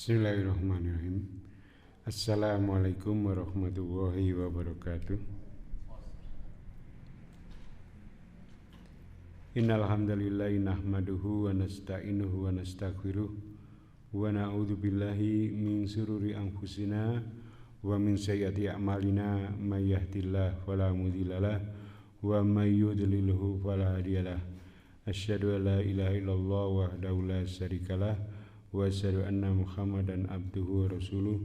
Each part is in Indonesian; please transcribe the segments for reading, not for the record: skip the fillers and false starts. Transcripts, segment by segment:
Bismillahirrahmanirrahim. Assalamualaikum warahmatullahi wabarakatuh. Innal hamdalillahi nahmaduhu wa nasta'inuhu wa nastaghfiruh wa na'udzu billahi min shururi anfusina wa min sayyiati a'malina may yahdihillahu fala mudhillalah wa may yudlilhu fala hadiyalah. Asyhadu an la ilaha illallah wahdahu la syarikalah wa asyhadu anna Muhammadan abduhu wa rasuluh.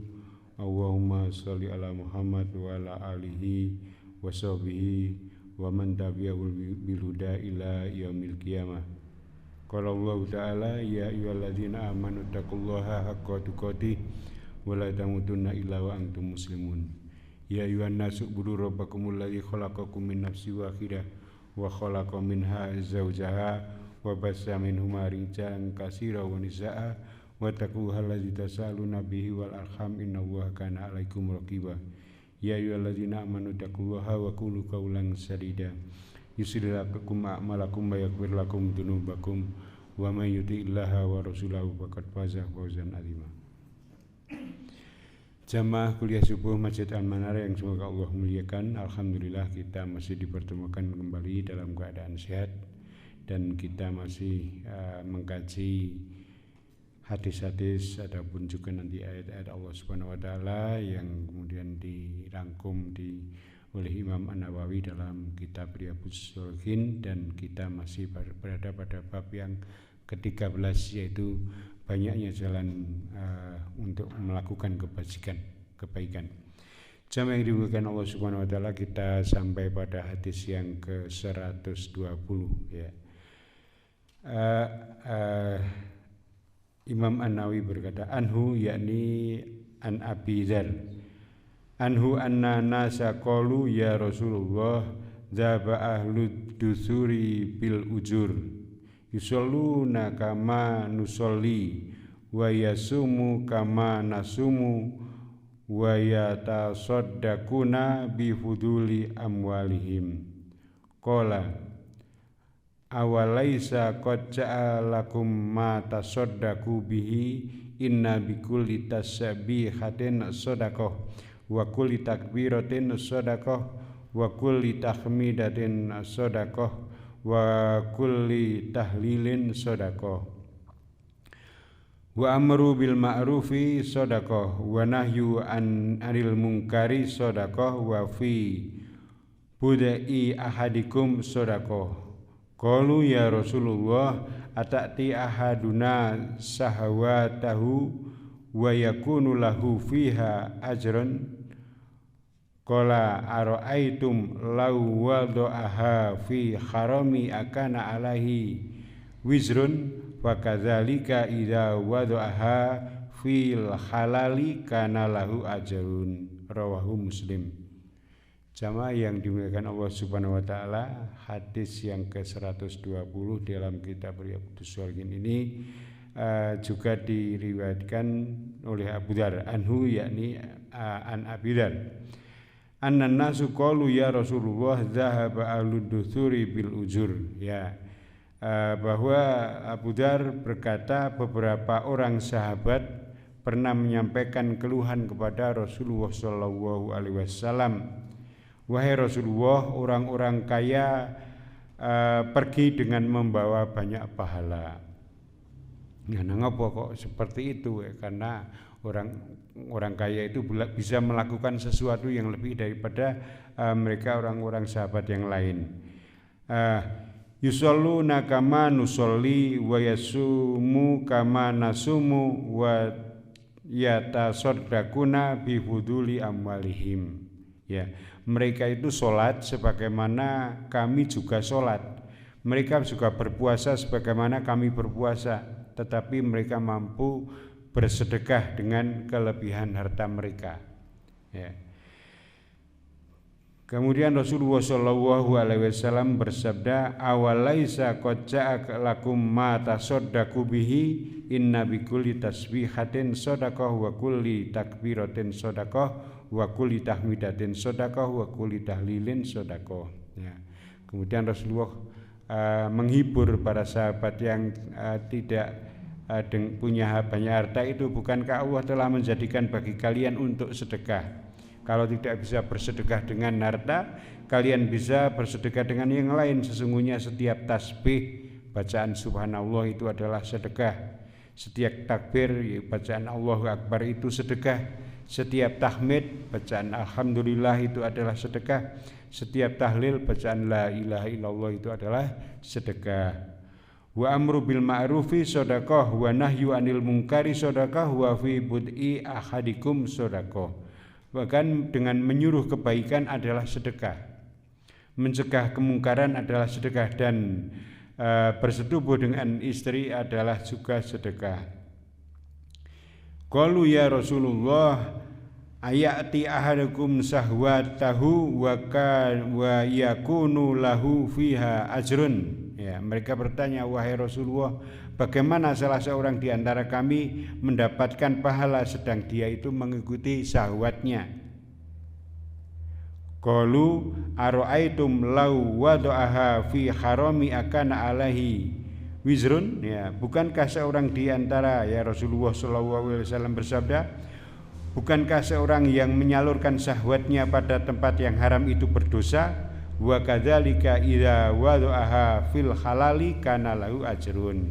Allahumma sholli ala Muhammad wa ala alihi wa sahbihi wa man tabi'ahu bil huda ila yaumil qiyamah. Qala Allah ta'ala ya ayyuhalladzina amanu taqullaha haqqa tuqatih wa la tamutunna illa wa antum muslimun. Ya ayyuhan nasu ubudu rabbakumul ladzi khalaqakum min nafsin wahidah wa khalaqa minha zawjaha wa bassa minhuma rijalan katsiran wa nisaa wattaqullaha allazi tasaaluna bihi wal arham innallaha kana 'alaikum raqiba. Ya ayyuhallazina amanu taqullaha wa qulu qawlan sadida yuslih lakum a'malakum wa yaghfir lakum dzunubakum wa may yuti'illaha wa rasulahu faqad faza fawzan 'azima. Jamaah kuliah subuh Masjid Al-Manar yang semoga Allah muliakan, alhamdulillah kita masih dipertemukan kembali dalam keadaan sehat dan kita masih mengkaji hadis-hadis ataupun juga nanti ayat-ayat Allah Subhanahu wa taala yang kemudian dirangkum oleh Imam An-Nawawi dalam kitab Riyadhus Shalihin, dan kita masih berada pada bab yang ke-13, yaitu banyaknya jalan untuk melakukan kebaikan. Jamaah yang dimuliakan Allah Subhanahu wa taala, kita sampai pada hadis yang ke-120 ya. Imam An-Nawawi berkata, anhu yakni an Abi Dzar, anhu anna nasa qalu ya Rasulullah dzaba ahlud dusuri bil ujur yusalluna kama nusolli wa yasumu kama nasumu wa yatasaddaquna bi fuduli amwalihim. Qala awalaisa qad ja'alakum ma tasaddaqu bihi inna bikulli tasbihatin shadaqah wa kulli takbiratin shadaqah wa kulli tahmidatin shadaqah wa kulli tahlilin shadaqah wa amru bil ma'rufi shadaqah wa nahyu anil munkari shadaqah wa fi budai ahadikum shadaqah. Qalu ya Rasulullah ata'ti ahaduna sahawatahu wa yakunu lahu fiha ajrun. Qala ara'aitum law wada'aha fi harami akana alaihi wizrun wa kadzalika idza wada'aha fil halali kana lahu ajrun. Rawahu Muslim. Jamaah yang dimuliakan Allah Subhanahu wa taala, hadis yang ke-120 dalam kitab Riyadhus Shalihin ini juga diriwayatkan oleh Abu Dzar, anhu yakni an Abi Dzar. Annan nasu qalu ya Rasulullah dzahaba ahlud dusuri bil ujur, ya. Bahwa Abu Dzar berkata beberapa orang sahabat pernah menyampaikan keluhan kepada Rasulullah sallallahu alaihi wasallam. Wahai Rasulullah, orang-orang kaya pergi dengan membawa banyak pahala. Nah, ngapa kok seperti itu? Karena orang kaya itu bisa melakukan sesuatu yang lebih daripada mereka orang-orang sahabat yang lain. Yusalluna kama nusolli wa yasumu kama nasumu wa yatasaddaquna bi fuduli amwalihim. Ya, mereka itu sholat sebagaimana kami juga sholat. Mereka juga berpuasa sebagaimana kami berpuasa, tetapi mereka mampu bersedekah dengan kelebihan harta mereka. Ya. Kemudian Rasulullah Shallallahu Alaihi Wasallam bersabda, awalaisa qad ja'alakum ma tasaddaqu bihi inna bikulli tasbihatin shadaqah wa kulli takbiratin shadaqah wa kulli tahmidatin shadaqah wa kulli tahlilin shadaqah. Ya. Kemudian Rasulullah menghibur para sahabat yang tidak punya banyak harta itu, bukankah Allah telah menjadikan bagi kalian untuk sedekah? Kalau tidak bisa bersedekah dengan harta, kalian bisa bersedekah dengan yang lain. Sesungguhnya setiap tasbih bacaan subhanallah itu adalah sedekah. Setiap takbir bacaan Allahu Akbar itu sedekah. Setiap tahmid bacaan alhamdulillah itu adalah sedekah. Setiap tahlil bacaan la ilaha illallah itu adalah sedekah. Wa amru bil ma'rufi shadaqah wa nahyu anil munkari shadaqah wa fi bud'i ahadikum shadaqah. Bahkan dengan menyuruh kebaikan adalah sedekah, mencegah kemungkaran adalah sedekah, dan bersetubuh dengan istri adalah juga sedekah. Qalu ya Rasulullah ayati ahadukum sahwatahu wa yakunu lahu fiha ajrun. Ya, mereka bertanya, wahai Rasulullah, bagaimana salah seorang di antara kami mendapatkan pahala sedang dia itu mengikuti syahwatnya? Qalu ara'aitum law wada'aha fi harami akana alaihi wizrun. Ya, bukankah seorang di antara ya Rasulullah sallallahu alaihi wasallam bersabda, bukankah seorang yang menyalurkan syahwatnya pada tempat yang haram itu berdosa? Wa kadzalika idza wada'aha fil halali kana lahu ajrun.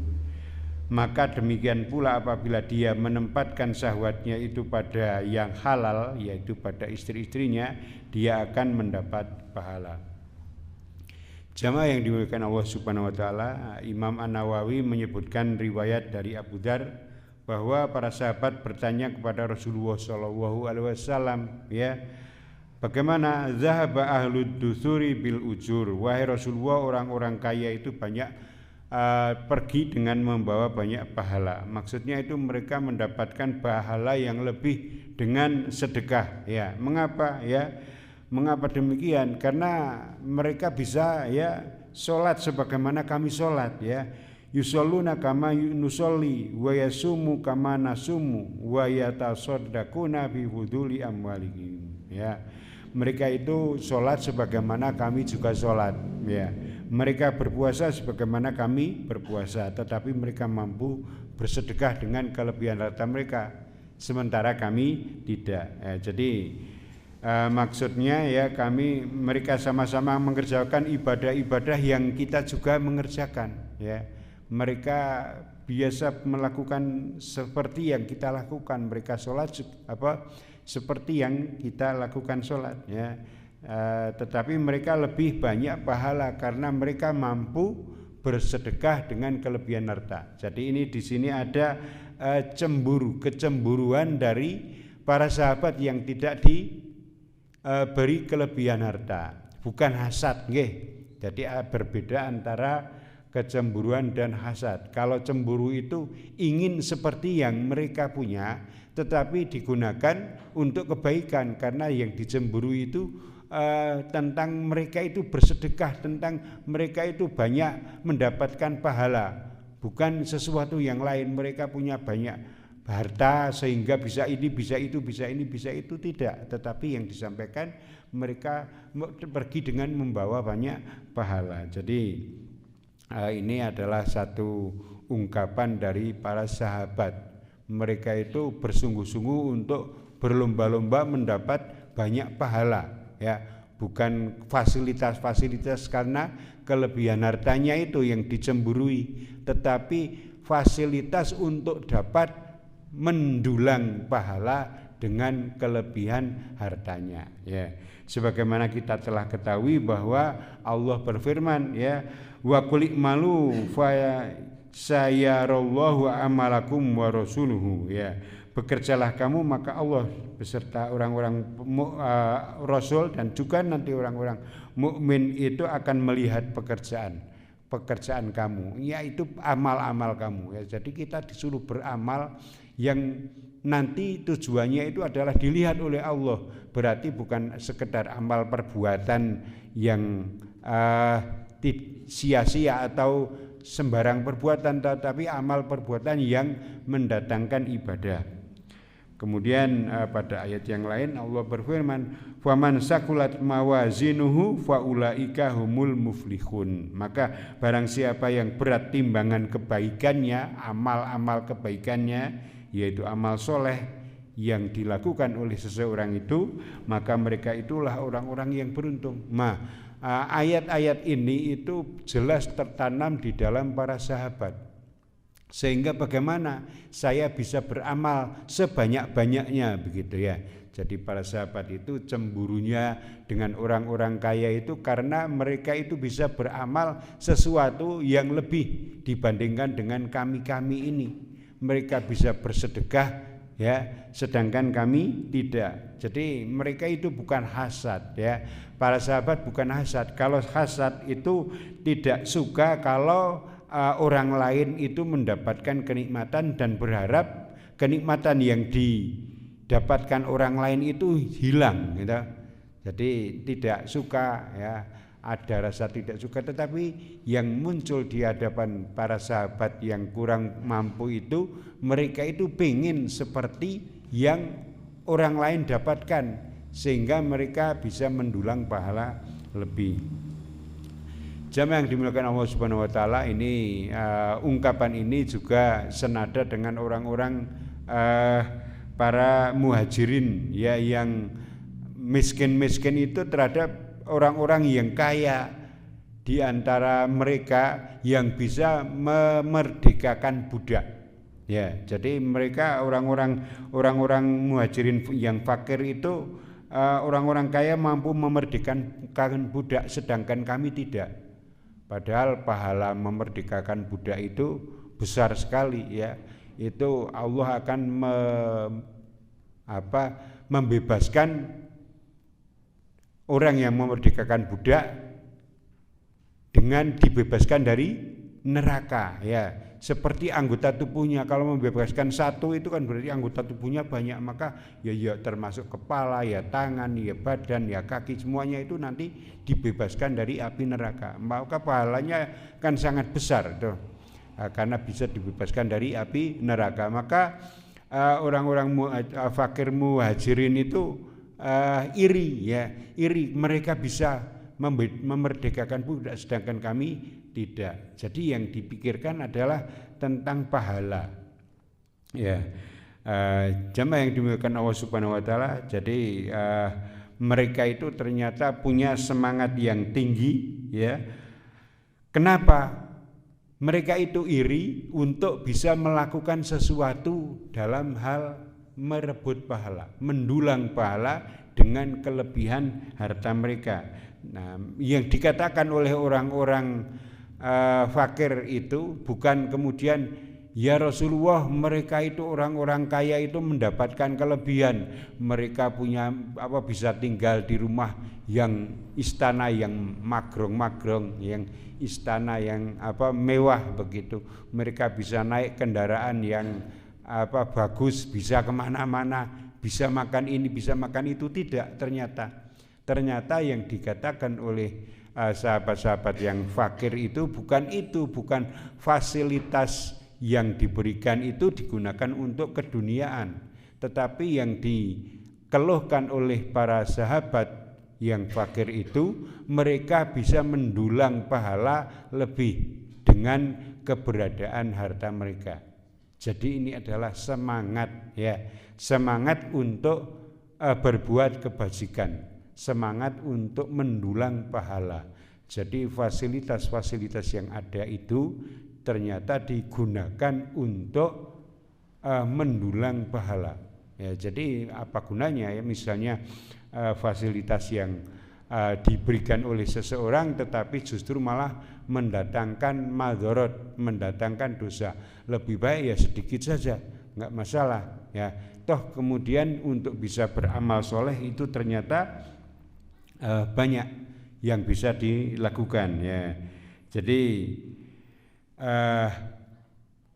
Maka demikian pula apabila dia menempatkan syahwatnya itu pada yang halal, yaitu pada istri-istrinya, dia akan mendapat pahala. Jamaah yang dimuliakan Allah Subhanahu wa taala, Imam An-Nawawi menyebutkan riwayat dari Abu Dzar bahwa para sahabat bertanya kepada Rasulullah sallallahu alaihi wasallam, ya, bagaimana zahaba ahlud dusuri bil ujur? Wahai Rasulullah, orang-orang kaya itu banyak pergi dengan membawa banyak pahala. Maksudnya itu mereka mendapatkan pahala yang lebih dengan sedekah. Ya, mengapa? Ya, mengapa demikian? Karena mereka bisa ya sholat sebagaimana kami sholat. Ya, yusalluna kama nusolli wa yasumu kama nasumu wa yatasaddaquna bi fuduli amwalihim. Ya, mereka itu sholat sebagaimana kami juga sholat. Ya, mereka berpuasa sebagaimana kami berpuasa, tetapi mereka mampu bersedekah dengan kelebihan harta mereka, sementara kami tidak. Jadi maksudnya ya mereka sama-sama mengerjakan ibadah-ibadah yang kita juga mengerjakan. Ya, mereka biasa melakukan seperti yang kita lakukan, mereka sholat seperti yang kita lakukan sholat. Ya. Tetapi mereka lebih banyak pahala karena mereka mampu bersedekah dengan kelebihan harta. Jadi ini di sini ada kecemburuan dari para sahabat yang tidak diberi kelebihan harta, bukan hasad, nggih. Jadi berbeda antara kecemburuan dan hasad. Kalau cemburu itu ingin seperti yang mereka punya, tetapi digunakan untuk kebaikan, karena yang dicemburui itu tentang mereka itu bersedekah, tentang mereka itu banyak mendapatkan pahala, bukan sesuatu yang lain. Mereka punya banyak harta sehingga bisa ini, bisa itu, bisa ini, bisa itu, tidak. Tetapi yang disampaikan mereka pergi dengan membawa banyak pahala. Jadi ini adalah satu ungkapan dari para sahabat. Mereka itu bersungguh-sungguh untuk berlomba-lomba mendapat banyak pahala. Ya, bukan fasilitas-fasilitas karena kelebihan hartanya itu yang dicemburui, tetapi fasilitas untuk dapat mendulang pahala dengan kelebihan hartanya. Ya, sebagaimana kita telah ketahui bahwa Allah berfirman, ya, wa qul i'malu fa sayarallahu amalakum wa rasuluhu. Ya, bekerjalah kamu maka Allah beserta orang-orang Rasul dan juga nanti orang-orang mukmin itu akan melihat pekerjaan kamu, yaitu amal-amal kamu. Ya, jadi kita disuruh beramal yang nanti tujuannya itu adalah dilihat oleh Allah. Berarti bukan sekedar amal perbuatan yang sia-sia atau sembarang perbuatan, tetapi amal perbuatan yang mendatangkan ibadah. Kemudian pada ayat yang lain Allah berfirman, "Faman sakulat mawazinuhu faulaika humul muflihun." Maka barang siapa yang berat timbangan kebaikannya, amal-amal kebaikannya, yaitu amal soleh yang dilakukan oleh seseorang itu, maka mereka itulah orang-orang yang beruntung. Ayat-ayat ini itu jelas tertanam di dalam para sahabat. Sehingga bagaimana saya bisa beramal sebanyak-banyaknya begitu ya. Jadi para sahabat itu cemburunya dengan orang-orang kaya itu karena mereka itu bisa beramal sesuatu yang lebih dibandingkan dengan kami-kami ini. Mereka bisa bersedekah ya, sedangkan kami tidak. Jadi mereka itu bukan hasad ya. Para sahabat bukan hasad. Kalau hasad itu tidak suka kalau orang lain itu mendapatkan kenikmatan dan berharap kenikmatan yang didapatkan orang lain itu hilang gitu. Jadi tidak suka ya, ada rasa tidak suka, tetapi yang muncul di hadapan para sahabat yang kurang mampu itu, mereka itu pengen seperti yang orang lain dapatkan sehingga mereka bisa mendulang pahala lebih. Jamaah yang dimuliakan Allah Subhanahu wa taala, ini ungkapan ini juga senada dengan orang-orang para muhajirin ya, yang miskin-miskin itu terhadap orang-orang yang kaya. Di antara mereka yang bisa memerdekakan budak. Ya, jadi mereka orang-orang muhajirin yang fakir itu, orang-orang kaya mampu memerdekakan budak, sedangkan kami tidak. Padahal pahala memerdekakan budak itu besar sekali ya. Itu Allah akan membebaskan orang yang memerdekakan budak dengan dibebaskan dari neraka ya. Seperti anggota tubuhnya, kalau membebaskan satu itu kan berarti anggota tubuhnya banyak, maka ya termasuk kepala, ya tangan, ya badan, ya kaki, semuanya itu nanti dibebaskan dari api neraka. Maka pahalanya kan sangat besar tuh, karena bisa dibebaskan dari api neraka. Maka orang-orang fakir muhajirin itu iri mereka bisa memerdekakan budak sedangkan kami tidak. Jadi yang dipikirkan adalah tentang pahala. Ya, jamaah yang dimuliakan Allah Subhanahu wa taala. Jadi mereka itu ternyata punya semangat yang tinggi ya. Kenapa? Mereka itu iri untuk bisa melakukan sesuatu dalam hal merebut pahala, mendulang pahala dengan kelebihan harta mereka. Nah, yang dikatakan oleh orang-orang fakir itu bukan kemudian ya Rasulullah, mereka itu orang-orang kaya itu mendapatkan kelebihan, mereka punya bisa tinggal di rumah yang istana yang magrong-magrong, yang istana yang mewah begitu, mereka bisa naik kendaraan yang bagus, bisa kemana-mana, bisa makan ini, bisa makan itu. Tidak, ternyata yang dikatakan oleh sahabat-sahabat yang fakir itu, bukan fasilitas yang diberikan itu digunakan untuk keduniaan, tetapi yang dikeluhkan oleh para sahabat yang fakir itu, mereka bisa mendulang pahala lebih dengan keberadaan harta mereka. Jadi ini adalah semangat ya, semangat untuk berbuat kebajikan, semangat untuk mendulang pahala. Jadi fasilitas-fasilitas yang ada itu ternyata digunakan untuk mendulang pahala. Ya, jadi apa gunanya ya, misalnya fasilitas yang diberikan oleh seseorang tetapi justru malah mendatangkan madharat, mendatangkan dosa. Lebih baik ya sedikit saja, enggak masalah ya. Toh kemudian untuk bisa beramal soleh itu ternyata banyak yang bisa dilakukan ya. Jadi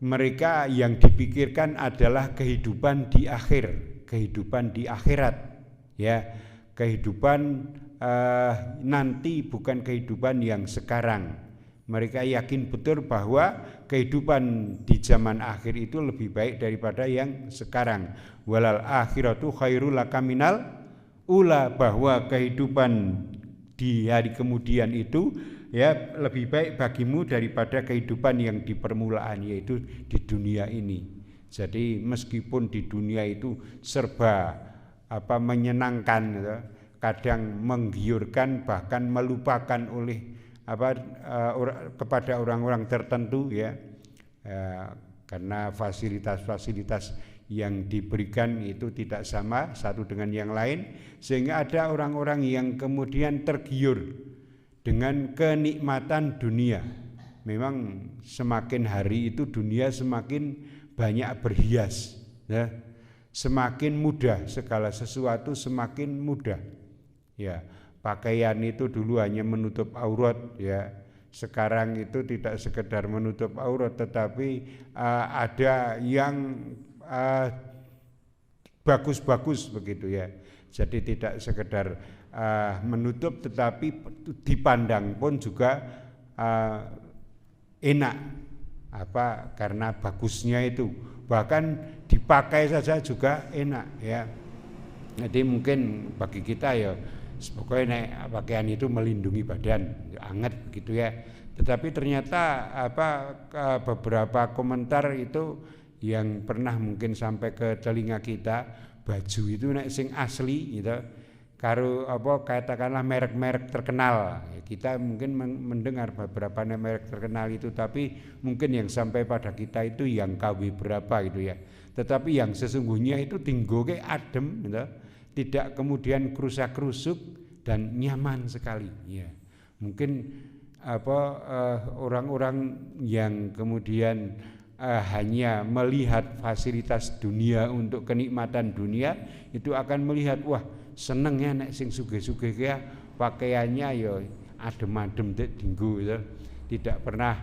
mereka yang dipikirkan adalah kehidupan di akhir, kehidupan di akhirat ya, kehidupan nanti, bukan kehidupan yang sekarang. Mereka yakin betul bahwa kehidupan di zaman akhir itu lebih baik daripada yang sekarang. Walal akhiratu khairul laka minal ula, bahwa kehidupan di hari kemudian itu ya lebih baik bagimu daripada kehidupan yang di permulaan, yaitu di dunia ini. Jadi meskipun di dunia itu serba menyenangkan, kadang menggiurkan, bahkan melupakan oleh kepada orang-orang tertentu ya, karena fasilitas-fasilitas yang diberikan itu tidak sama satu dengan yang lain, sehingga ada orang-orang yang kemudian tergiur dengan kenikmatan dunia. Memang semakin hari itu dunia semakin banyak berhias ya, semakin mudah, segala sesuatu semakin mudah ya. Pakaian itu dulu hanya menutup aurat ya, sekarang itu tidak sekedar menutup aurat, tetapi ada yang bagus-bagus begitu ya. Jadi tidak sekedar menutup, tetapi dipandang pun juga enak, karena bagusnya itu, bahkan dipakai saja juga enak ya. Jadi mungkin bagi kita ya pokoknya pakaian itu melindungi badan, anget gitu ya. Tetapi ternyata beberapa komentar itu yang pernah mungkin sampai ke telinga kita, baju itu nek sing asli gitu, karo katakanlah merek-merek terkenal. Kita mungkin mendengar beberapa merek terkenal itu, tapi mungkin yang sampai pada kita itu yang KW berapa gitu ya. Tetapi yang sesungguhnya itu tinggoke adem gitu, tidak kemudian kerusak-kerusuk dan nyaman sekali ya. Mungkin orang-orang yang kemudian hanya melihat fasilitas dunia untuk kenikmatan dunia itu akan melihat, wah senengnya nek sing sugih-sugih ya pakaiannya ya adem-adem dinggo gitu. Tidak pernah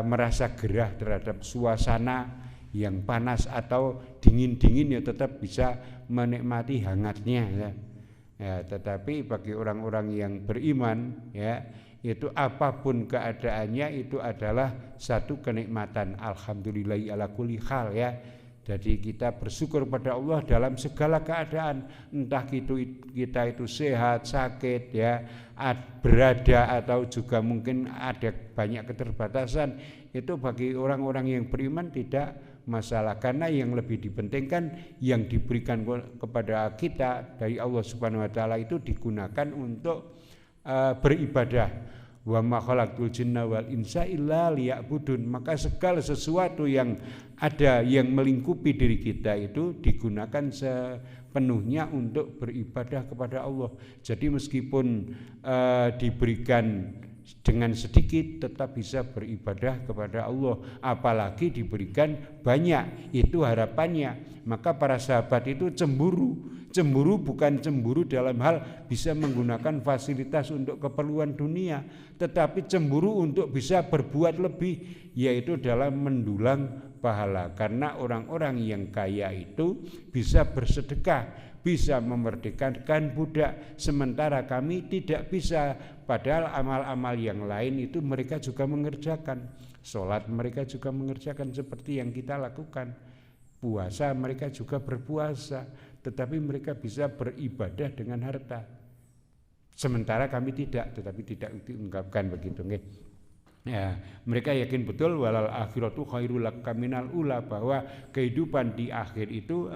merasa gerah terhadap suasana yang panas atau dingin-dingin, ya tetap bisa menikmati hangatnya ya. Tetapi bagi orang-orang yang beriman ya, itu apapun keadaannya itu adalah satu kenikmatan. Alhamdulillahi ala kulli hal ya. Jadi kita bersyukur pada Allah dalam segala keadaan, entah kita itu sehat, sakit ya, berada atau juga mungkin ada banyak keterbatasan, itu bagi orang-orang yang beriman tidak masalah, karena yang lebih dipentingkan yang diberikan kepada kita dari Allah Subhanahu wa taala itu digunakan untuk beribadah. Wa ma khalaqtul jinna wal insa illa liya'budun. Maka segala sesuatu yang ada yang melingkupi diri kita itu digunakan sepenuhnya untuk beribadah kepada Allah. Jadi meskipun diberikan dengan sedikit tetap bisa beribadah kepada Allah, apalagi diberikan banyak, itu harapannya. Maka para sahabat itu cemburu bukan cemburu dalam hal bisa menggunakan fasilitas untuk keperluan dunia, tetapi cemburu untuk bisa berbuat lebih, yaitu dalam mendulang pahala. Karena orang-orang yang kaya itu bisa bersedekah, bisa memerdekakan budak, sementara kami tidak bisa. Padahal amal-amal yang lain itu mereka juga mengerjakan. Sholat mereka juga mengerjakan seperti yang kita lakukan. Puasa mereka juga berpuasa, tetapi mereka bisa beribadah dengan harta. Sementara kami tidak, tetapi tidak diungkapkan begitu. Ya, mereka yakin betul walal akhiratu khairul laka minal ula, bahwa kehidupan di akhir itu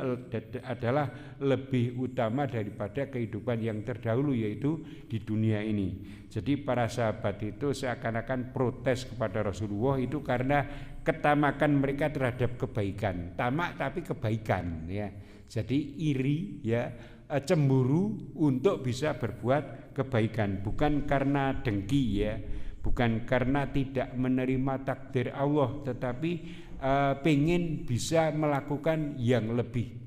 adalah lebih utama daripada kehidupan yang terdahulu, yaitu di dunia ini. Jadi para sahabat itu seakan-akan protes kepada Rasulullah itu karena ketamakan mereka terhadap kebaikan. Tamak tapi kebaikan ya. Jadi iri ya, cemburu untuk bisa berbuat kebaikan, bukan karena dengki ya. Bukan karena tidak menerima takdir Allah, tetapi pengen bisa melakukan yang lebih.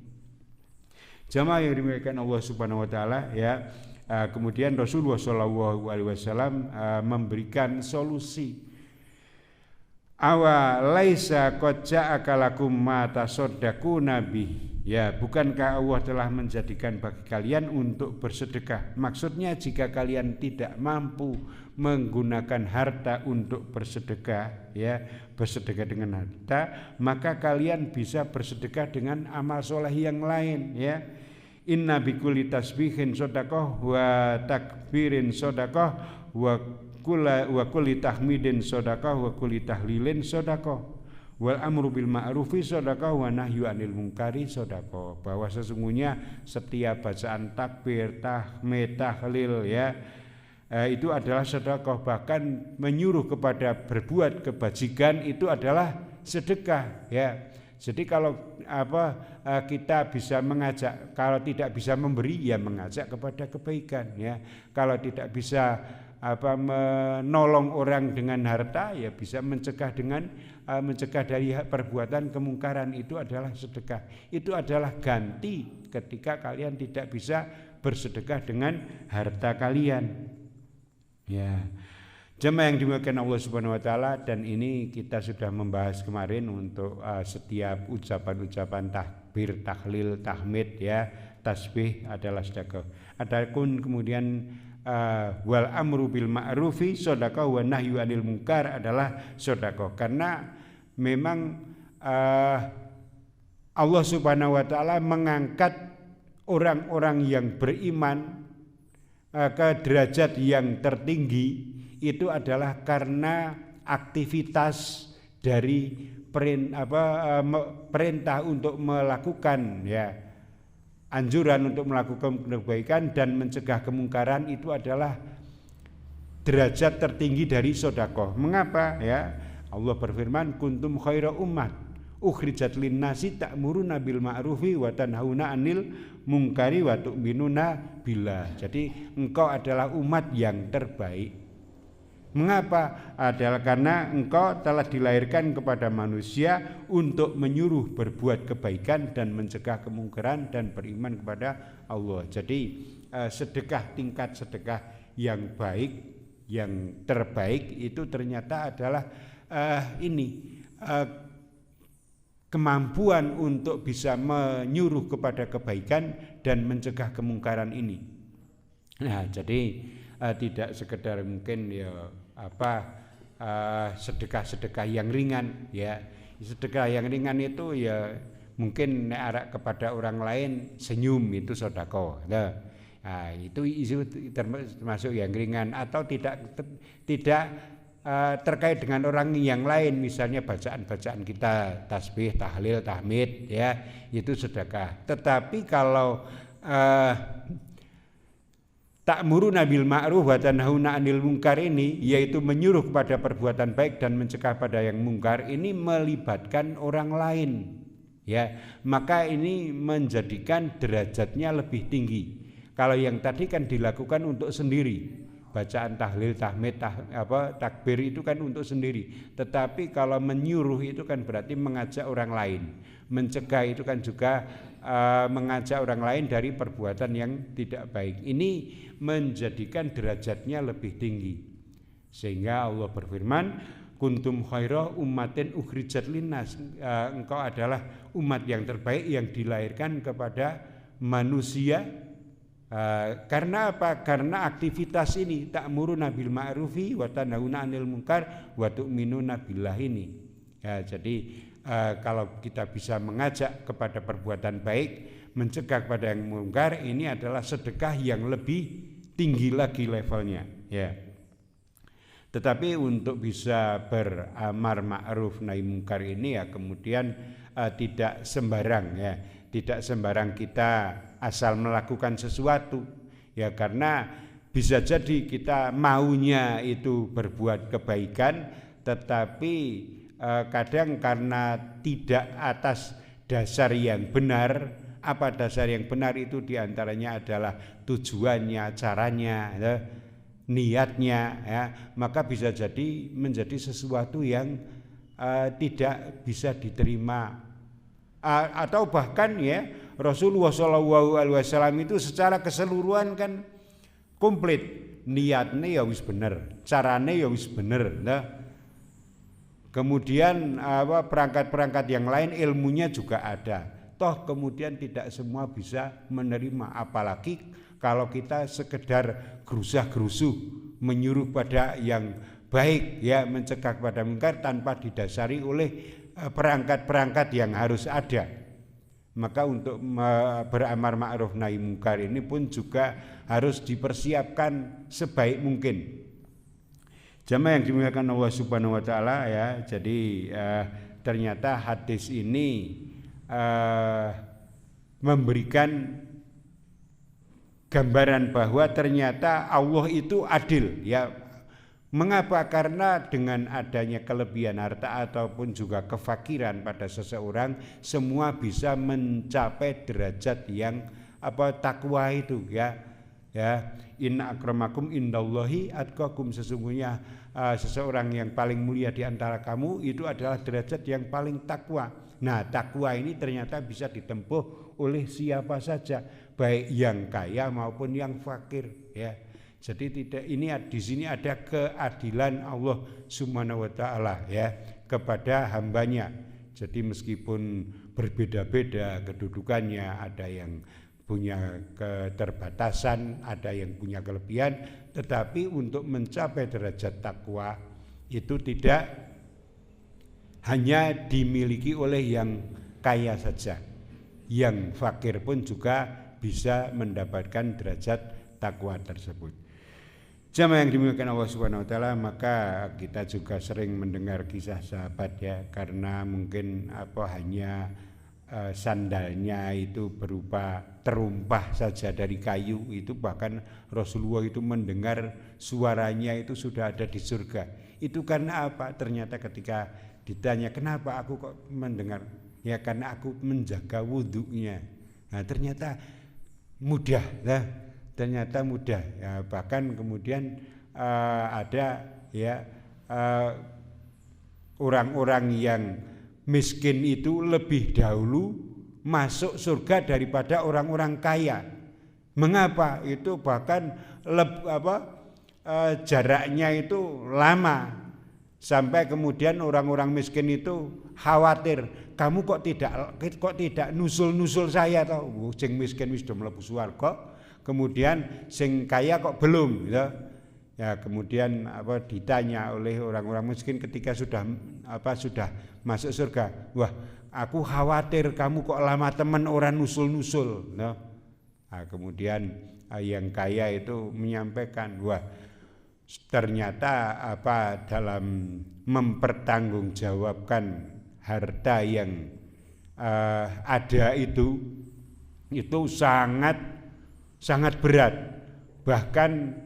Jamaah yang dimuliakan Allah Subhanahu wa taala ya, kemudian Rasulullah sallallahu alaihi wasallam memberikan solusi. Awa laisa qad ja'aka lakum ma tasaddaquna bih. Ya, bukankah Allah telah menjadikan bagi kalian untuk bersedekah? Maksudnya jika kalian tidak mampu menggunakan harta untuk bersedekah, ya, bersedekah dengan harta, maka kalian bisa bersedekah dengan amal soleh yang lain, ya. Inna bikulli tasbihin shadaqah wa takbirin shadaqah wa kulli tahmidin shadaqah wa kulli tahlilin shadaqah. Wal amru bil ma'rufi shadaqah wa nahyu 'anil munkari shadaqah. Bahwa sesungguhnya setiap bacaan takbir, tahmid, tahlil, ya, itu adalah sedekah. Bahkan menyuruh kepada berbuat kebajikan itu adalah sedekah, ya. Jadi kalau kita bisa mengajak, kalau tidak bisa memberi ya mengajak kepada kebaikan, ya. Kalau tidak bisa menolong orang dengan harta ya bisa mencegah dari perbuatan kemungkaran, itu adalah sedekah. Itu adalah ganti ketika kalian tidak bisa bersedekah dengan harta kalian. Ya. Jemaah yang dimuliakan Allah Subhanahu wa taala, dan ini kita sudah membahas kemarin untuk setiap ucapan-ucapan takbir, tahlil, tahmid, ya, tasbih adalah sedekah. Adapun kemudian wal amru bil ma'rufi shadaqah wa nahyu 'anil munkar adalah sedekah. Karena memang Allah Subhanahu wa taala mengangkat orang-orang yang beriman ke derajat yang tertinggi itu adalah karena aktivitas dari perintah untuk melakukan, ya, anjuran untuk melakukan kebaikan dan mencegah kemungkaran, itu adalah derajat tertinggi dari sedekah. Mengapa? Ya, Allah berfirman, kuntum khaira ummah ukhrijat linnasi ta'muruna bil ma'rufi wa tanhauna 'anil munkari wa tu'minuna billah. Jadi engkau adalah umat yang terbaik. Mengapa? Adalah karena engkau telah dilahirkan kepada manusia untuk menyuruh berbuat kebaikan dan mencegah kemungkaran dan beriman kepada Allah. Jadi sedekah, tingkat sedekah yang baik, yang terbaik itu ternyata adalah kemampuan untuk bisa menyuruh kepada kebaikan dan mencegah kemungkaran ini. Nah, jadi tidak sekedar mungkin sedekah-sedekah yang ringan, ya. Sedekah yang ringan itu ya mungkin arah kepada orang lain senyum, itu sedekah. Nah, itu termasuk yang ringan. Atau tidak terkait dengan orang yang lain, misalnya bacaan-bacaan kita tasbih, tahlil, tahmid, ya, itu sedekah. Tetapi kalau ta'muruna bil ma'ruf wa tanhauna 'anil munkar ini, yaitu menyuruh kepada perbuatan baik dan mencegah pada yang mungkar, ini melibatkan orang lain, ya, maka ini menjadikan derajatnya lebih tinggi. Kalau yang tadi kan dilakukan untuk sendiri, bacaan tahlil, tahmid, takbir itu kan untuk sendiri. Tetapi kalau menyuruh itu kan berarti mengajak orang lain. Mencegah itu kan juga mengajak orang lain dari perbuatan yang tidak baik. Ini menjadikan derajatnya lebih tinggi. Sehingga Allah berfirman, kuntum khaira ummatin ukhrijat linnas. Engkau adalah umat yang terbaik yang dilahirkan kepada manusia. Karena apa? Karena aktivitas ini, ta'muruna bil ma'rufi wa tanhauna 'anil munkar wa tu'minuna billah ini. Ya, jadi kalau kita bisa mengajak kepada perbuatan baik, mencegah kepada yang mungkar, ini adalah sedekah yang lebih tinggi lagi levelnya, ya. Tetapi untuk bisa beramar ma'ruf nahi mungkar ini ya kemudian tidak sembarang, ya. Tidak sembarang kita asal melakukan sesuatu, ya, karena bisa jadi kita maunya itu berbuat kebaikan, tetapi kadang karena tidak atas dasar yang benar. Apa dasar yang benar itu? Diantaranya adalah tujuannya, caranya, ya, niatnya, ya, maka bisa jadi menjadi sesuatu yang tidak bisa diterima. Atau bahkan, ya, Rasulullah SAW itu secara keseluruhan kan komplit, niatnya ya wis bener, caranya ya wis bener, nah. Kemudian perangkat-perangkat yang lain ilmunya juga ada, Toh kemudian tidak semua bisa menerima, apalagi kalau kita sekedar gerusah-gerusuh menyuruh pada yang baik, ya, mencegah pada mungkar tanpa didasari oleh perangkat-perangkat yang harus ada. Maka untuk beramar ma'ruf nahi mungkar ini pun juga harus dipersiapkan sebaik mungkin. Jamaah yang dimuliakan Allah Subhanahu wa taala, ya. Jadi ternyata hadis ini memberikan gambaran bahwa ternyata Allah itu adil, ya. Mengapa? Karena dengan adanya kelebihan harta ataupun juga kefakiran pada seseorang, semua bisa mencapai derajat yang takwa itu, ya. Ya, inna akramakum indallahi atqakum, sesungguhnya seseorang yang paling mulia di antara kamu itu adalah derajat yang paling takwa. Nah, takwa ini ternyata bisa ditempuh oleh siapa saja, baik yang kaya maupun yang fakir, ya. Jadi di sini ada keadilan Allah Subhanahu wa taala, ya, kepada hambanya. Jadi meskipun berbeda-beda kedudukannya, ada yang punya keterbatasan, ada yang punya kelebihan, tetapi untuk mencapai derajat takwa itu tidak hanya dimiliki oleh yang kaya saja. Yang fakir pun juga bisa mendapatkan derajat takwa tersebut. Jamaah yang dimuliakan Allah Subhanahu wa taala, maka kita juga sering mendengar kisah sahabat, ya, karena mungkin hanya sandalnya itu berupa terumpah saja dari kayu, itu bahkan Rasulullah itu mendengar suaranya itu sudah ada di surga. Itu karena apa? Ternyata ketika ditanya kenapa aku kok mendengar, ya karena aku menjaga wudhunya. Nah, ternyata mudah, ternyata mudah, ya. Bahkan kemudian ada, ya, orang-orang yang miskin itu lebih dahulu masuk surga daripada orang-orang kaya. Mengapa? Itu bahkan jaraknya itu lama, sampai kemudian orang-orang miskin itu khawatir, kamu kok tidak nusul saya toh, sing miskin wis do mlebu swarga, kemudian sing kaya kok belum, gitu. Ya, kemudian ditanya oleh orang-orang miskin ketika sudah masuk surga, wah, aku khawatir kamu kok lama temen orang nusul-nusul, no? Nah, kemudian yang kaya itu menyampaikan, wah, ternyata dalam mempertanggungjawabkan harta yang ada itu sangat berat, bahkan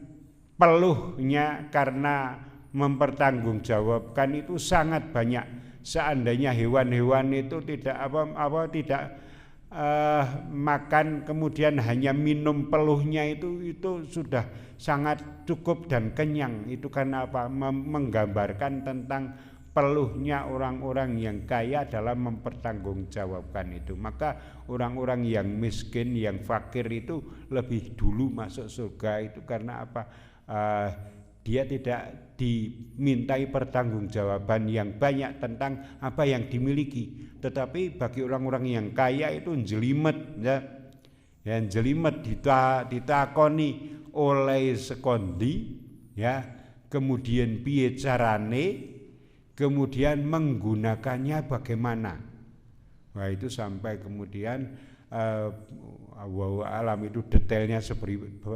peluhnya karena mempertanggungjawabkan itu sangat banyak. Seandainya hewan-hewan itu tidak makan kemudian hanya minum peluhnya itu sudah sangat cukup dan kenyang. Itu karena menggambarkan tentang peluhnya orang-orang yang kaya dalam mempertanggungjawabkan itu. Maka orang-orang yang miskin, yang fakir itu lebih dulu masuk surga itu karena dia tidak dimintai pertanggungjawaban yang banyak tentang apa yang dimiliki. Tetapi bagi orang-orang yang kaya itu jelimet, ya. Yang jelimet ditakoni oleh sekondi, ya. Kemudian piye carane, kemudian menggunakannya bagaimana. Wah, itu sampai kemudian alam itu detailnya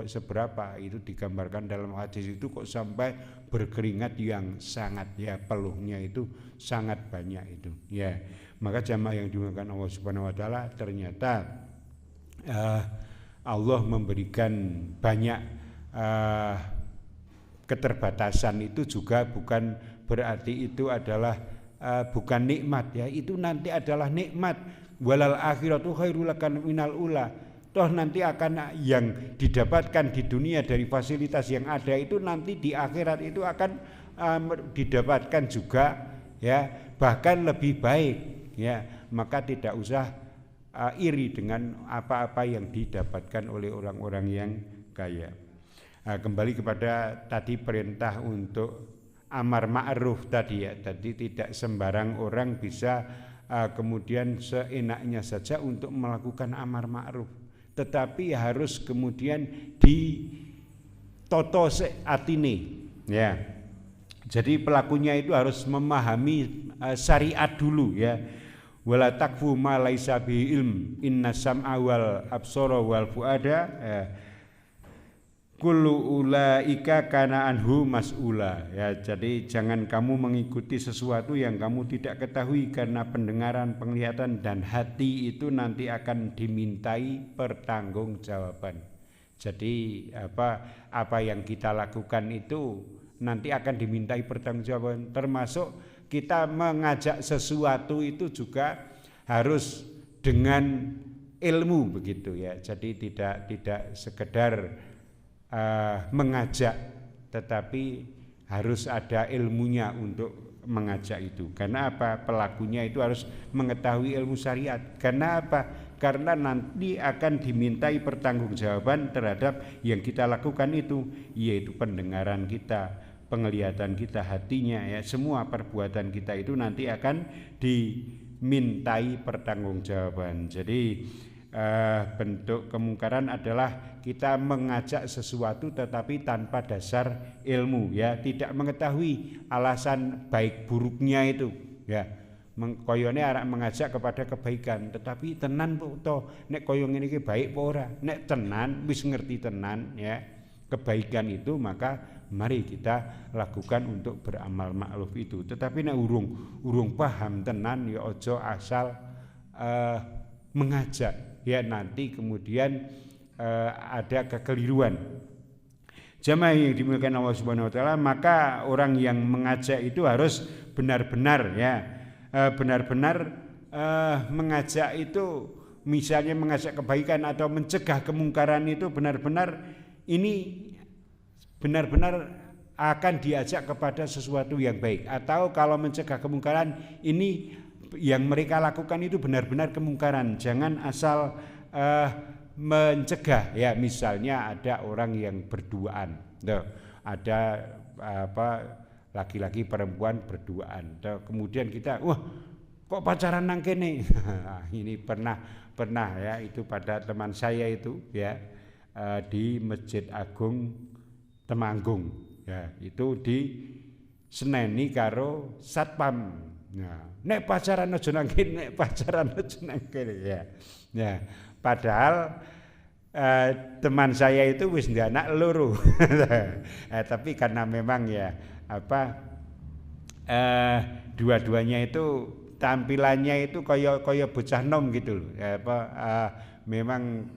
seberapa itu digambarkan dalam hadis itu, kok sampai berkeringat yang sangat, ya, peluhnya itu sangat banyak itu, ya. Maka jamaah yang dimuliakan Allah Subhanahu wa taala, ternyata Allah memberikan banyak keterbatasan itu juga bukan berarti itu adalah bukan nikmat, ya. Itu nanti adalah nikmat. Walal akhiratu khairul laka minal ula. Toh nanti akan yang didapatkan di dunia dari fasilitas yang ada itu nanti di akhirat itu akan didapatkan juga, ya, bahkan lebih baik, ya. Maka tidak usah iri dengan apa-apa yang didapatkan oleh orang-orang yang kaya. Kembali kepada tadi perintah untuk amar ma'ruf tadi, ya. Tadi tidak sembarang orang bisa kemudian seenaknya saja untuk melakukan amar ma'ruf, tetapi harus kemudian ditoto atine ya. Jadi pelakunya itu harus memahami syariat dulu ya. Wala takfu ma laisa bi ilm inna sam'a wal absara wal fuada kullu ulaika kana anhu mas'ula ya. Jadi jangan kamu mengikuti sesuatu yang kamu tidak ketahui, karena pendengaran, penglihatan dan hati itu nanti akan dimintai pertanggungjawaban. Jadi apa yang kita lakukan itu nanti akan dimintai pertanggungjawaban, termasuk kita mengajak sesuatu itu juga harus dengan ilmu begitu ya. Jadi tidak sekedar mengajak, tetapi harus ada ilmunya untuk mengajak itu. Karena apa? Pelakunya itu harus mengetahui ilmu syariat. Karena apa? Karena nanti akan dimintai pertanggungjawaban terhadap yang kita lakukan itu, yaitu pendengaran kita, penglihatan kita, hatinya ya, semua perbuatan kita itu nanti akan dimintai pertanggungjawaban. Jadi bentuk kemungkaran adalah kita mengajak sesuatu tetapi tanpa dasar ilmu ya, tidak mengetahui alasan baik buruknya itu ya. Koyone arek mengajak kepada kebaikan, tetapi tenan to nek koyo ngene iki baik apa ora. Nek tenan wis ngerti tenan ya kebaikan itu, maka mari kita lakukan untuk beramal ma'ruf itu. Tetapi nek urung paham tenan ya aja asal mengajak ya, nanti kemudian ada kekeliruan. Jamaah yang dimuliakan Allah Subhanahu wa taala, maka orang yang mengajak itu harus benar-benar ya, mengajak itu, misalnya mengajak kebaikan atau mencegah kemungkaran itu benar-benar akan diajak kepada sesuatu yang baik. Atau kalau mencegah kemungkaran ini yang mereka lakukan itu benar-benar kemungkaran, jangan asal mencegah ya. Misalnya ada orang yang berduaan, ada laki-laki perempuan berduaan, kemudian kita kok pacaran nang kene. Ini pernah ya, itu pada teman saya itu ya, di Masjid Agung Temanggung ya, itu di seneni karo satpam. Nah, nek pacaran aja nang kene, ya. Ya, padahal teman saya itu wis ndek anak loro. Tapi karena memang ya dua-duanya itu tampilannya itu kaya bocah nom gitu loh. Memang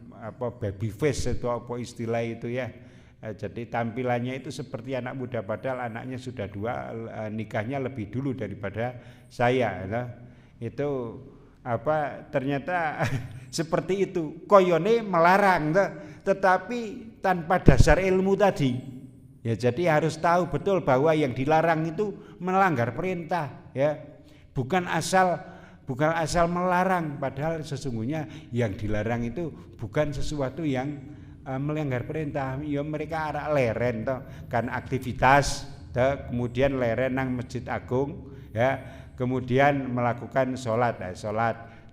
baby face itu apa istilah itu ya. Jadi tampilannya itu seperti anak muda, padahal anaknya sudah 2, nikahnya lebih dulu daripada saya. Itu ternyata seperti itu. Koyone melarang, tetapi tanpa dasar ilmu tadi. Ya, jadi harus tahu betul bahwa yang dilarang itu melanggar perintah, ya. Bukan asal melarang, padahal sesungguhnya yang dilarang itu bukan sesuatu yang melanggar perintah. Ya mereka arek leren toh, kan aktivitas kemudian leren nang Masjid Agung ya, kemudian melakukan sholat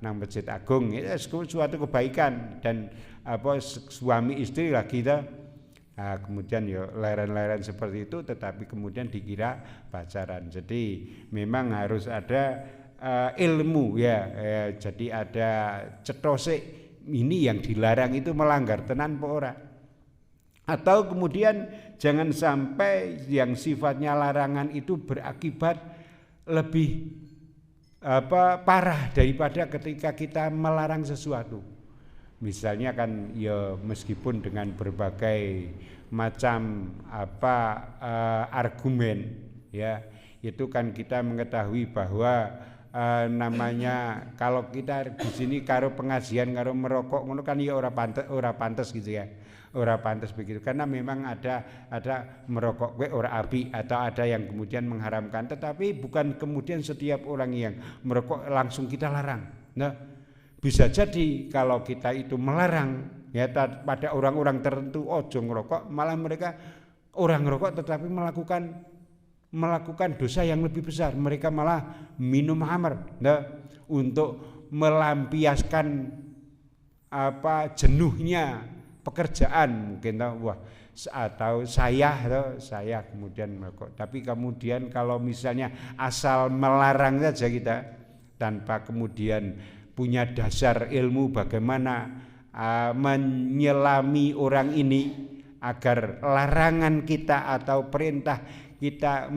nang Masjid Agung, itu suatu kebaikan. Dan suami istri lagi kemudian ya leren-leren seperti itu, tetapi kemudian dikira pacaran. Jadi memang harus ada ilmu ya, jadi ada cetose ini yang dilarang itu melanggar tenan apa ora. Atau kemudian jangan sampai yang sifatnya larangan itu berakibat lebih parah daripada ketika kita melarang sesuatu. Misalnya kan ya meskipun dengan berbagai macam argumen ya, itu kan kita mengetahui bahwa namanya kalau kita di sini karo pengajian karo merokok ngono kan ya ora pantes gitu ya. Ora pantes begitu, karena memang ada merokok kowe ora api, atau ada yang kemudian mengharamkan, tetapi bukan kemudian setiap orang yang merokok langsung kita larang. Nah, bisa jadi kalau kita itu melarang ya pada orang-orang tertentu ojo ngerokok, malah mereka orang ngerokok tetapi melakukan dosa yang lebih besar. Mereka malah minum khamar. Nah, untuk melampiaskan jenuhnya pekerjaan mungkin atau saya kemudian merokok. Tapi kemudian kalau misalnya asal melarang saja kita tanpa kemudian punya dasar ilmu bagaimana menyelami orang ini agar larangan kita atau perintah kita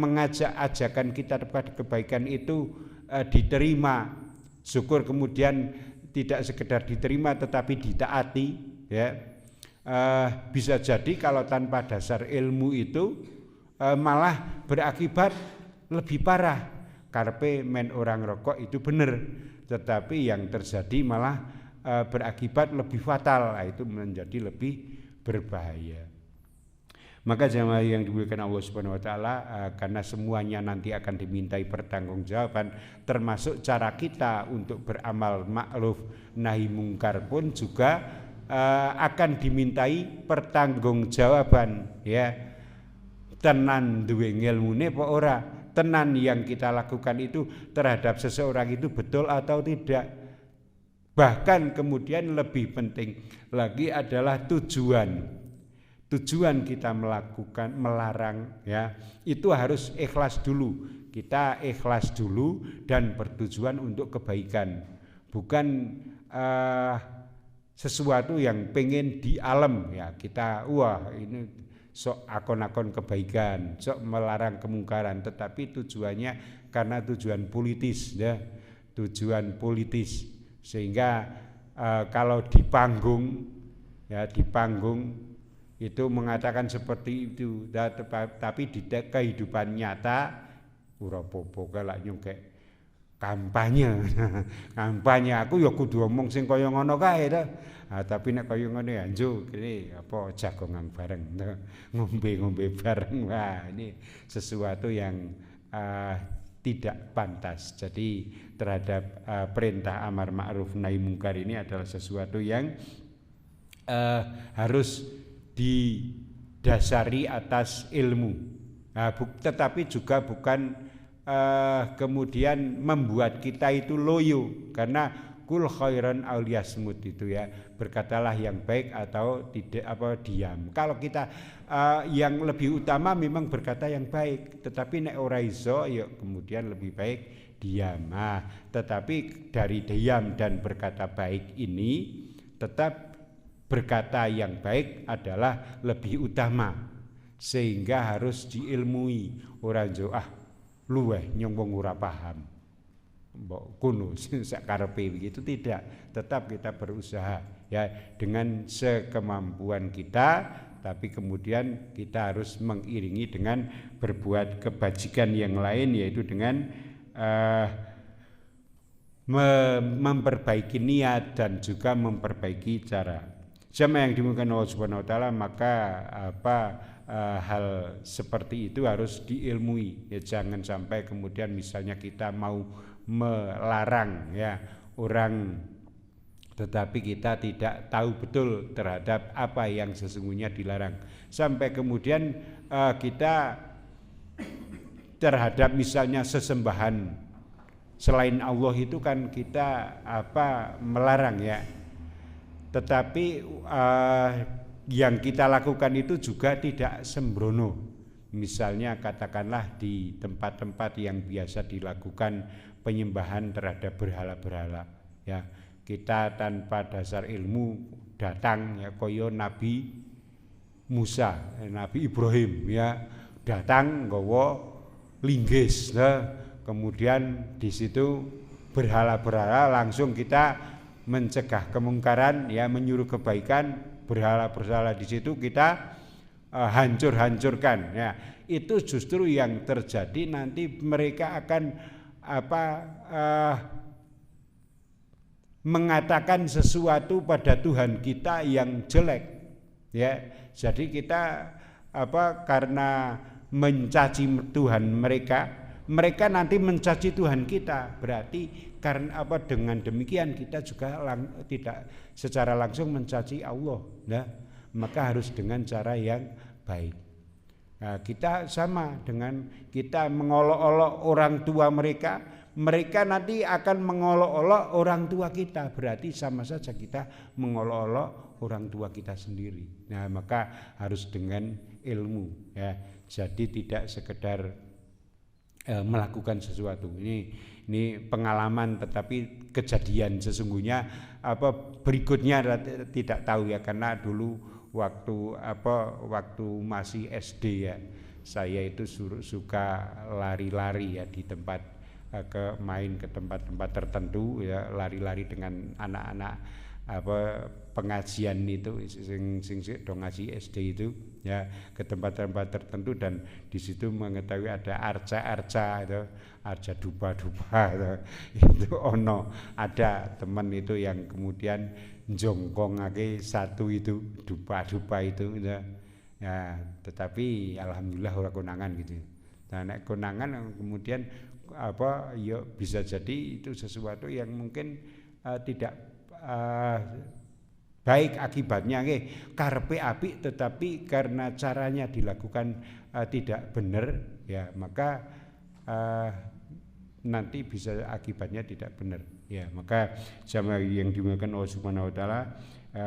ajakan kita kepada kebaikan itu diterima, syukur kemudian tidak sekedar diterima tetapi ditaati, ya. Bisa jadi kalau tanpa dasar ilmu itu malah berakibat lebih parah. Karpe men orang rokok itu benar, tetapi yang terjadi malah berakibat lebih fatal, itu menjadi lebih berbahaya. Maka jemaah yang dimuliakan Allah Subhanahu wa taala, karena semuanya nanti akan dimintai pertanggungjawaban, termasuk cara kita untuk beramal ma'ruf nahi mungkar pun juga akan dimintai pertanggungjawaban, ya. Tenan duwe ngilmune apa ora? Tenan yang kita lakukan itu terhadap seseorang itu betul atau tidak? Bahkan kemudian lebih penting lagi adalah tujuan kita melakukan melarang, ya, itu harus ikhlas dulu. Kita ikhlas dulu dan bertujuan untuk kebaikan, bukan sesuatu yang pengen di alam, ya, kita ini sok akon-akon kebaikan, sok melarang kemungkaran, tetapi tujuannya karena tujuan politis, ya, tujuan politis, sehingga kalau di panggung itu mengatakan seperti itu, tapi di kehidupan nyata ora popo kalak nyongkek kampanye aku ya kudu omong sing kaya ngono kae to. Tapi nek kaya ngono ya njuk kene jagongan bareng ngombe bareng, wah ini sesuatu yang tidak pantas. Jadi terhadap perintah amar ma'ruf nahi mungkar ini adalah sesuatu yang harus didasari atas ilmu, tetapi juga bukan kemudian membuat kita itu loyo, karena kul khairan aw liyasmut itu, ya, berkatalah yang baik atau tidak diam. Kalau kita yang lebih utama memang berkata yang baik, tetapi nek ora iso ya kemudian lebih baik diam. Tetapi dari diam dan berkata baik ini tetap berkata yang baik adalah lebih utama, sehingga harus diilmui. Ora jo luweh nyong ora paham mbok kuno sak karepe begitu, tidak. Tetap kita berusaha, ya, dengan sekemampuan kita, tapi kemudian kita harus mengiringi dengan berbuat kebajikan yang lain, yaitu dengan memperbaiki niat dan juga memperbaiki cara. Jamaah yang dimuliakan Allah Subhanahu wa taala, maka hal seperti itu harus diilmui, ya. Jangan sampai kemudian misalnya kita mau melarang, ya, orang, tetapi kita tidak tahu betul terhadap apa yang sesungguhnya dilarang, sampai kemudian kita terhadap misalnya sesembahan selain Allah itu kan kita melarang, ya. Tetapi yang kita lakukan itu juga tidak sembrono. Misalnya katakanlah di tempat-tempat yang biasa dilakukan penyembahan terhadap berhala-berhala, ya, kita tanpa dasar ilmu datang, ya, koyo Nabi Musa, Nabi Ibrahim, ya, datang nggawa linggis, kemudian di situ berhala-berhala, langsung kita mencegah kemungkaran, ya, menyuruh kebaikan. Berhala-berhala di situ kita hancurkan, ya. Itu justru yang terjadi, nanti mereka akan mengatakan sesuatu pada Tuhan kita yang jelek, ya. Jadi kita karena mencaci Tuhan mereka nanti mencaci Tuhan kita, berarti karena dengan demikian kita juga tidak secara langsung mencaci Allah, nah, maka harus dengan cara yang baik. Nah, kita sama dengan kita mengolok-olok orang tua mereka, mereka nanti akan mengolok-olok orang tua kita, berarti sama saja kita mengolok-olok orang tua kita sendiri. Nah, maka harus dengan ilmu ya. Jadi tidak sekedar melakukan sesuatu. Ini pengalaman, tetapi kejadian sesungguhnya berikutnya tidak tahu ya, karena dulu waktu masih SD ya, saya itu suka lari-lari ya di tempat main ke tempat-tempat tertentu ya, lari-lari dengan anak-anak pengajian itu sing do ngaji SD itu ya, ke tempat-tempat tertentu, dan di situ mengetahui ada arca-arca itu, arca dupa-dupa itu ono, ada teman itu yang kemudian jongkongake satu itu dupa-dupa itu ya. Ya, tetapi alhamdulillah ora konangan gitu. Nah, nek konangan kemudian ya bisa jadi itu sesuatu yang mungkin tidak baik akibatnya, karepe apik tetapi karena caranya dilakukan tidak benar ya, maka nanti bisa akibatnya tidak benar ya. Maka jamaah yang dimuliakan Allah Subhanahu wa taala,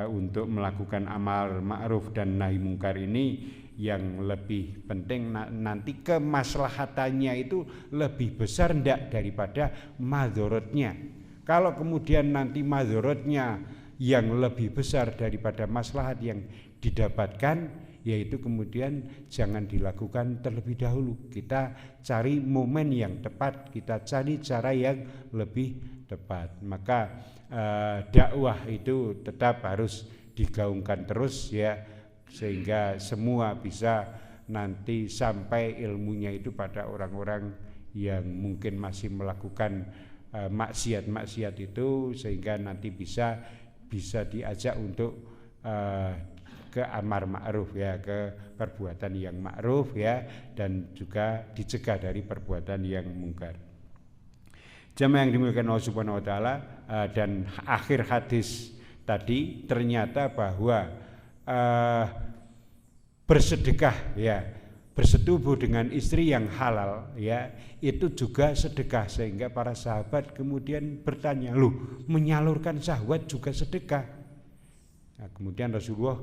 untuk melakukan amal ma'ruf dan nahi mungkar ini yang lebih penting nanti kemaslahatannya itu lebih besar ndak daripada madorotnya. Kalau kemudian nanti madorotnya yang lebih besar daripada maslahat yang didapatkan, yaitu kemudian jangan dilakukan terlebih dahulu. Kita cari momen yang tepat, kita cari cara yang lebih tepat. Maka dakwah itu tetap harus digaungkan terus ya, sehingga semua bisa nanti sampai ilmunya itu pada orang-orang yang mungkin masih melakukan maksiat-maksiat itu, sehingga nanti bisa diajak untuk ke amar ma'ruf ya, ke perbuatan yang ma'ruf ya, dan juga dicegah dari perbuatan yang mungkar. Jamaah yang dimuliakan Allah Subhanahu wa taala, dan akhir hadis tadi ternyata bahwa bersedekah ya, bersetubuh dengan istri yang halal ya, itu juga sedekah. Sehingga para sahabat kemudian bertanya, loh, menyalurkan syahwat juga sedekah? Nah, kemudian Rasulullah,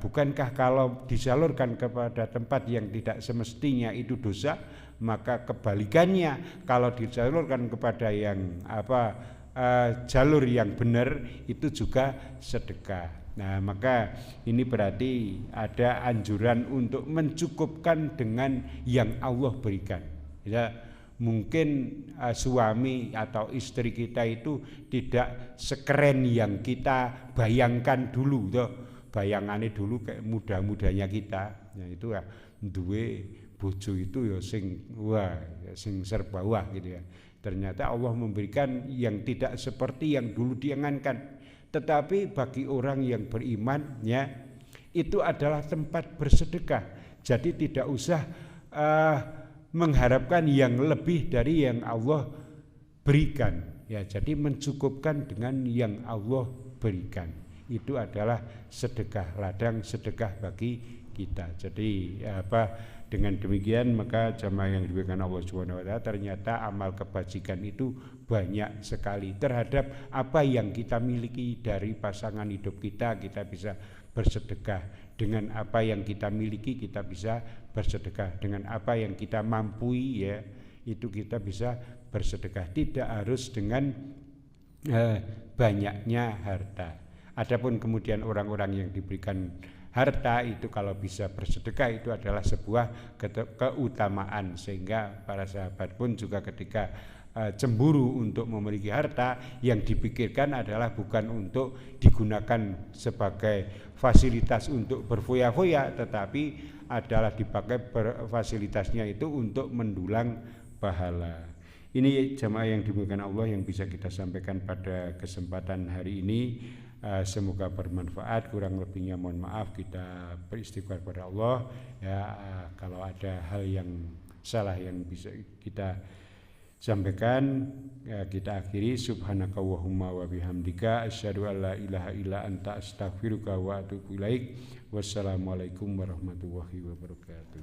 bukankah kalau disalurkan kepada tempat yang tidak semestinya itu dosa? Maka kebalikannya, kalau disalurkan kepada yang jalur yang benar itu juga sedekah. Nah, maka ini berarti ada anjuran untuk mencukupkan dengan yang Allah berikan. Ya, mungkin suami atau istri kita itu tidak sekeren yang kita bayangkan dulu, toh. Bayangannya dulu kayak muda-mudanya kita. Ya, itu ya duwe bojo itu ya sing serba wah gitu ya. Ternyata Allah memberikan yang tidak seperti yang dulu diangankan. Tetapi bagi orang yang beriman ya, itu adalah tempat bersedekah. Jadi tidak usah mengharapkan yang lebih dari yang Allah berikan ya. Jadi mencukupkan dengan yang Allah berikan. Itu adalah sedekah, ladang sedekah bagi kita. Jadi dengan demikian maka jamaah yang dimuliakan Allah Subhanahu wa taala, ternyata amal kebajikan itu banyak sekali. Terhadap apa yang kita miliki dari pasangan hidup kita bisa bersedekah. Dengan apa yang kita miliki kita bisa bersedekah. Dengan apa yang kita mampu ya, itu kita bisa bersedekah. Tidak harus dengan banyaknya harta. Adapun kemudian orang-orang yang diberikan harta itu kalau bisa bersedekah itu adalah sebuah keutamaan, sehingga para sahabat pun juga ketika cemburu untuk memiliki harta, yang dipikirkan adalah bukan untuk digunakan sebagai fasilitas untuk berfoya-foya, tetapi adalah dipakai fasilitasnya itu untuk mendulang pahala. Ini jamaah yang dimuliakan Allah yang bisa kita sampaikan pada kesempatan hari ini. Semoga bermanfaat, kurang lebihnya mohon maaf. Kita beristighfar kepada Allah ya, kalau ada hal yang salah yang bisa kita sampaikan ya, kita akhiri. Subhanakallahumma wa bihamdika asyhadu an la ilaha illa anta astaghfiruka wa atubu ilaik. Wassalamualaikum warahmatullahi wabarakatuh.